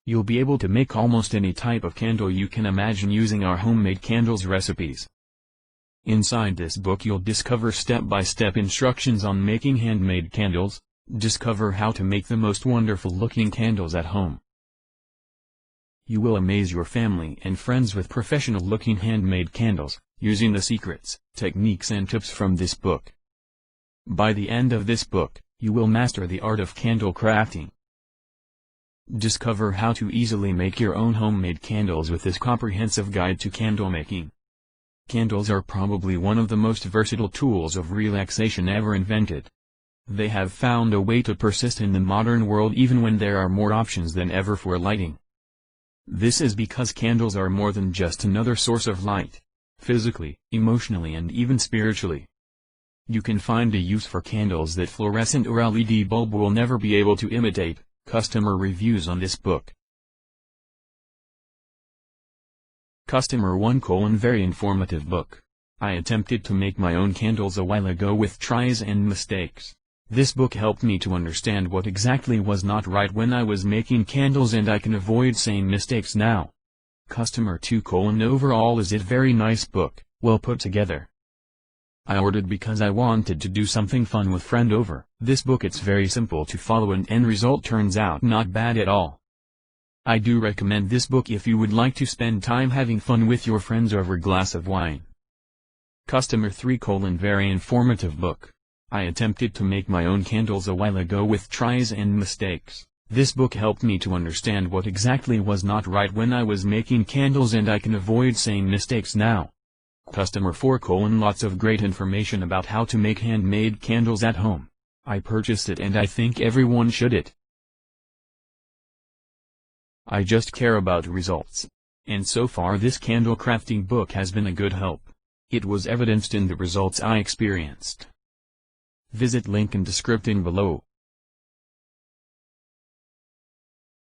You'll be able to make almost any type of candle you can imagine using our homemade candles recipes. Inside this book you'll discover step-by-step instructions on making handmade candles, discover how to make the most wonderful looking candles at home. You will amaze your family and friends with professional looking handmade candles, using the secrets, techniques and tips from this book. By the end of this book, you will master the art of candle crafting. Discover how to easily make your own homemade candles with this comprehensive guide to candle making. Candles are probably one of the most versatile tools of relaxation ever invented. They have found a way to persist in the modern world even when there are more options than ever for lighting. This is because candles are more than just another source of light, physically, emotionally and even spiritually. You can find a use for candles that fluorescent or LED bulb will never be able to imitate. Customer reviews on this book. Customer 1: Very informative book. I attempted to make my own candles a while ago with tries and mistakes. This book helped me to understand what exactly was not right when I was making candles and I can avoid same mistakes now. Customer 2: Overall is it very nice book, well put together. I ordered because I wanted to do something fun with friend over. This book it's very simple to follow and end result turns out not bad at all. I do recommend this book if you would like to spend time having fun with your friends over glass of wine. Customer 3: Very informative book. I attempted to make my own candles a while ago with tries and mistakes. This book helped me to understand what exactly was not right when I was making candles and I can avoid same mistakes now. Customer 4: Lots of great information about how to make handmade candles at home. I purchased it and I think everyone should it. I just care about results. And so far this candle crafting book has been a good help. It was evidenced in the results I experienced. Visit link in description below.